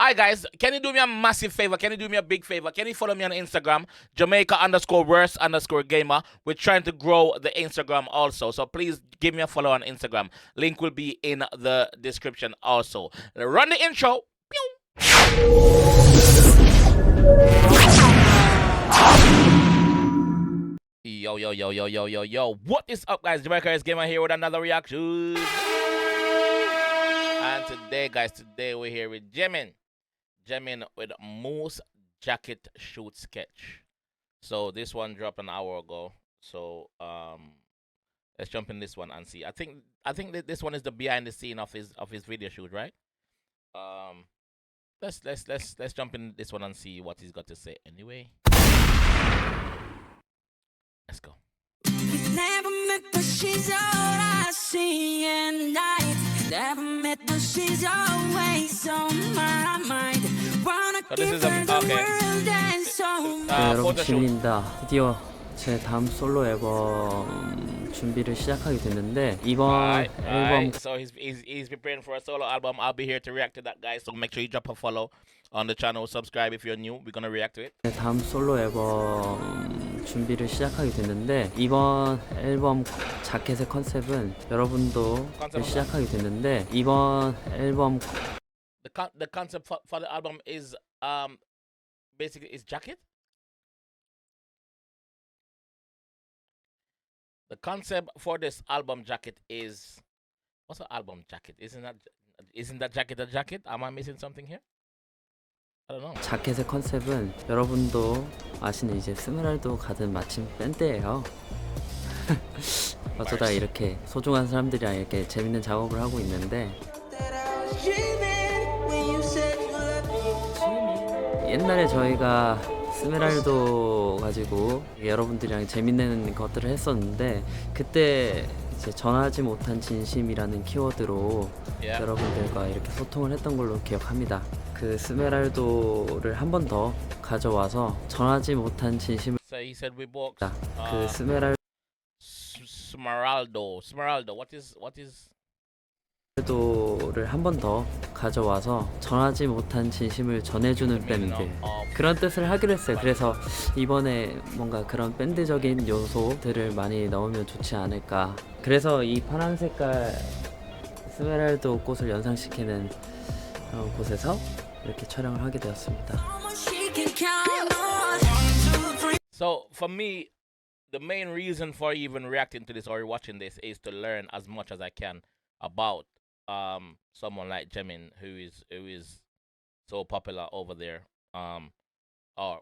Alright, guys, can you do me a massive favor? Can you do me a big favor? Can you follow me on Instagram, Jamaica_worst_gamer? We're trying to grow the Instagram also, so please give me a follow on Instagram. Link will be in the description also. Run the intro. Yo, yo, yo, yo, yo, yo, yo. What is up, guys? Jamaica Gamer here with another reaction. And today, guys, we're here with Jemin. Jemin with Moose Jacket Shoot Sketch. So this one dropped an hour ago. So let's jump in this one and see. I think that this one is the behind the scene of his video shoot, right? Let's jump in this one and see what he's got to say anyway. Let's go. Never met, but she's all I see and never met, but she's always on my mind. Wanna give her the world and so much. 네, 여러분 지민입니다. 드디어 제 다음 솔로 앨범 준비를 시작하게 됐는데 이번 앨범 So he's preparing for a solo album. I'll be here to react to that, guys. So make sure you drop a follow on the channel, subscribe if you're new. We're gonna react to it. 제 다음 솔로 앨범 준비를 시작하게 됐는데 이번 앨범 자켓의 컨셉은 여러분도 시작하게 됐는데 이번 앨범 The concept for the album is basically is jacket. The concept for this album jacket is what's an album jacket? Isn't that jacket a jacket? Am I missing something here? I don't know. 자켓의 컨셉은 여러분도 아시는 이제 스메랄도 가든 마침 밴드예요. 어쩌다 이렇게 소중한 사람들이랑 이렇게 재밌는 작업을 하고 있는데 옛날에 저희가 스메랄도 가지고 여러분들이랑 재밌는 것들을 했었는데 그때 이제 전하지 못한 진심이라는 키워드로 여러분들과 이렇게 소통을 했던 걸로 기억합니다. 그 스메랄도를 한 번 더 가져와서 전하지 못한 진심을 So he said we bought 그 스메랄도를 Smeraldo. What is 한 번 더 가져와서 전하지 못한 진심을 전해주는 밴드 그런 뜻을 하기로 했어요. 그래서 이번에 뭔가 그런 밴드적인 요소들을 많이 넣으면 좋지 않을까. 그래서 이 파란 색깔 스메랄도 꽃을 연상시키는 그런 곳에서 이렇게 촬영을 하게 되었습니다. So for me, the main reason for even reacting to this or watching this is to learn as much as I can about someone like Jemin who is so popular over there or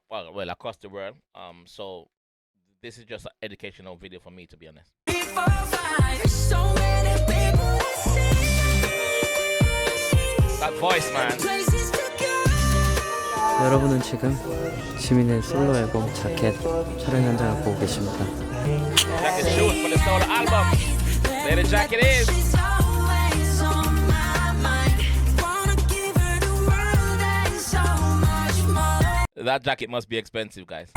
well across the world. So this is just an educational video for me, to be honest. That voice, man. 여러분은 지금 지민의 솔로 앨범 자켓 촬영 현장을 보고 계십니다. Jacket shoot for the solo album. There the jacket is. That jacket must be expensive, guys.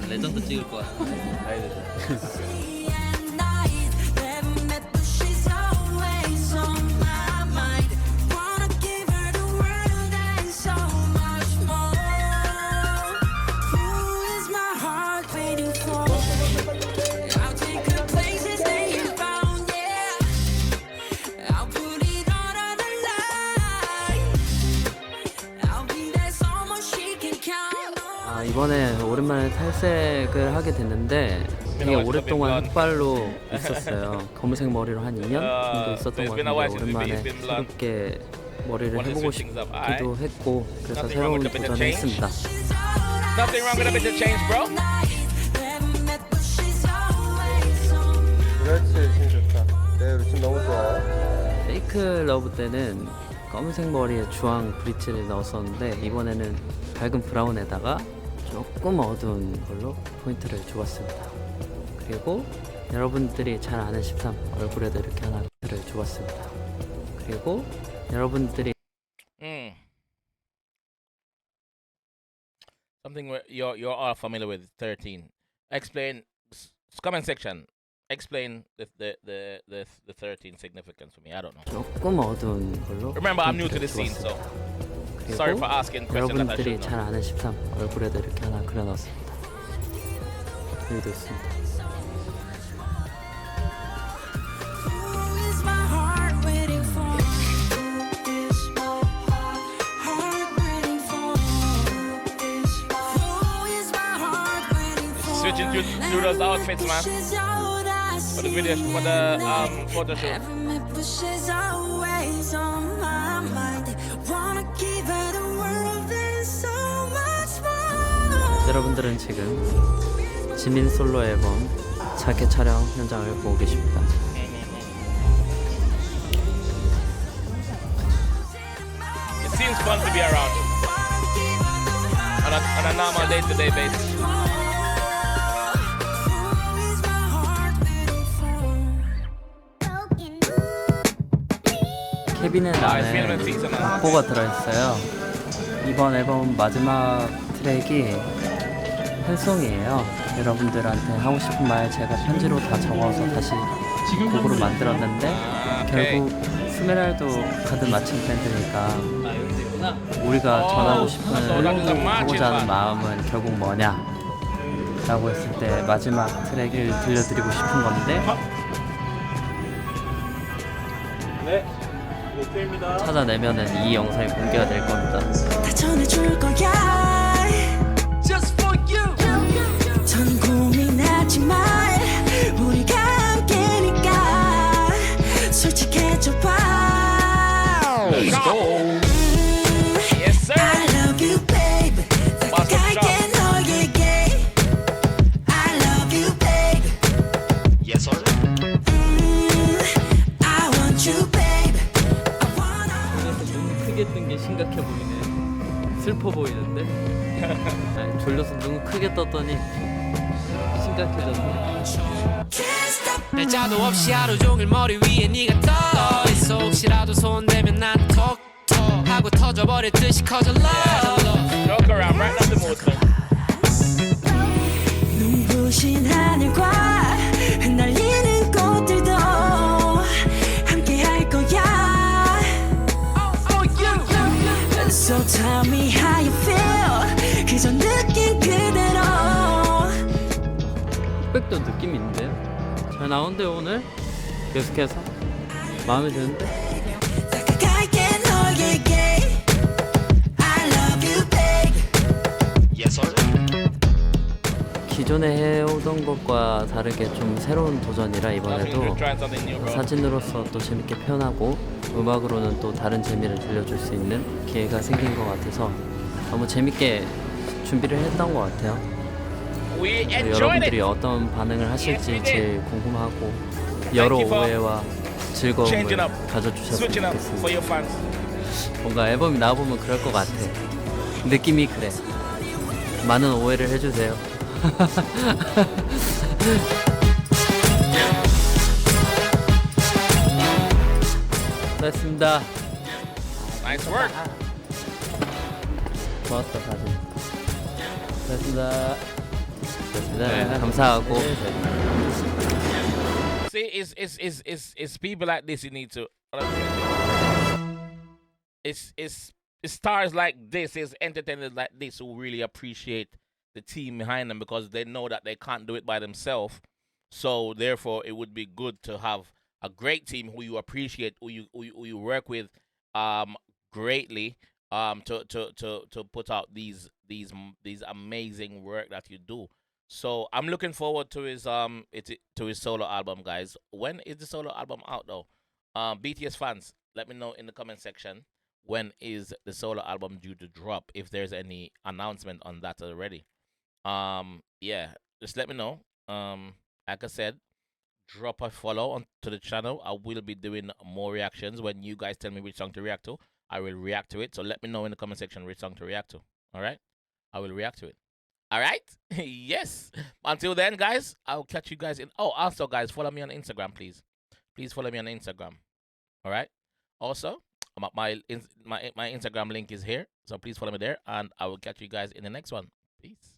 레전드 찍을 거야. 이번에 오랜만에 탈색을 하게 됐는데 되게 오랫동안 흑발로 있었어요. 검은색 머리로 한 2년 정도 있었던 것 같은데 오랜만에 새롭게 머리를 해보고 싶기도 했고 그래서 새로운 도전을 했습니다. Nothing wrong with a bit of change, bro. 그렇지, 루틴 좋다. 네, 루틴 너무 좋아요. 페이크 러브 때는 검은색 머리에 주황 브릿지를 넣었었는데 이번에는 밝은 브라운에다가 조금 어두운 걸로 포인트를 주었습니다. 그리고 여러분들이 잘 아는 13 얼굴에도 이렇게 하나를 주었습니다. 그리고 여러분들이 Something you're all familiar with. 13. Explain comment section. explain the 13 significance for me. I don't know. 조금 어두운 걸로. Remember, I'm new to this scene, so sorry for asking questions that I 여러분들이 should 잘 know. 아는 13 얼굴에도 이렇게 하나 그려놨습니다. 여기도 있습니다. Who is my heart waiting for? Who is my heart waiting for? Who is my heart waiting for? Switching through those outfits, man. For the video, for the photo shoot. Every minute pushes always on my mind. Wanna give her the world and so much more. 여러분들은 지금 지민 솔로 앨범 자켓 촬영 현장을 보고 계십니다. It seems fun to be around on a normal day-to-day basis. Who is my heart waiting for? 케빈의 나는 확보가 들어있어요. 이번 앨범 마지막 트랙이 팬송이에요. 여러분들한테 하고 싶은 말 제가 편지로 다 적어서 다시 곡으로 만들었는데 결국 스메랄도 카드 맞힌 밴드니까 우리가 전하고 싶은 하고자 하는 마음은 결국 뭐냐 라고 했을 때 마지막 트랙을 들려드리고 싶은 건데 찾아내면은 이 영상이 공개가 될 겁니다. 다 전해줄 거야. Just for you. 전 고민하지 마. 우리가 함께니까 솔직해져봐. Let's go. Yes, sir. I love you, babe. 갈게 너에게. I love you, babe. Yes, sir. I want you, babe. I wanna. 눈 크게 뜬 게 심각해 보이네. 슬퍼 보이는데? 아니, 졸려서 눈 크게 떴더니 심각해졌네. Can't stop. 날짜도 없이 하루 종일 머리 위에 네가 떠 있어. 혹시라도 손대면 난 톡톡 하고 터져버릴 듯이 커져 love. Joke around, right up the mood. 눈부신 하늘과 흩날리는 꽃들도 함께 할 거야. So tell me how you feel. 그저 느낀 그대로. 흑백도 느낌 있는데요? 잘 나온대요 오늘? 계속해서 마음에 드는데? 다가갈게 너에게. I love you, babe. Yes, sir. 기존에 해오던 것과 다르게 좀 새로운 도전이라 이번에도 Trying something new, bro. 사진으로서 또 재밌게 표현하고 음악으로는 또 다른 재미를 들려줄 수 있는 기회가 생긴 것 같아서 너무 재밌게 준비를 했던 것 같아요. We enjoyed 여러분들이 it. 어떤 반응을 하실지 Yes, we 제일 궁금하고 여러 you for 오해와 즐거움을 changing up, 가져주셨으면 Switching up for 좋겠습니다. your fans. 뭔가 앨범이 나와보면 그럴 것 같아. 느낌이 그래. 많은 오해를 해주세요. 됐습니다. Nice work. 좋았다 사진. 됐습니다. 됐습니다. 감사하고. See, it's people like this you need to. It's stars like this, it's entertainers like this who really appreciate the team behind them because they know that they can't do it by themselves. So therefore, it would be good to have a great team who you appreciate, who you work with, greatly, to put out these amazing work that you do. So I'm looking forward to his solo album, guys. When is the solo album out though? BTS fans, let me know in the comment section when is the solo album due to drop, if there's any announcement on that already. Yeah, just let me know. Like I said, drop a follow onto the channel. I will be doing more reactions. When you guys tell me which song to react to, I will react to it. So let me know in the comment section which song to react to. All right, I will react to it. All right. Yes. Until then, guys, I'll catch you guys in. Oh, also, guys, follow me on Instagram, please. Please follow me on Instagram. All right. Also, my Instagram link is here, so please follow me there, and I will catch you guys in the next one. Peace.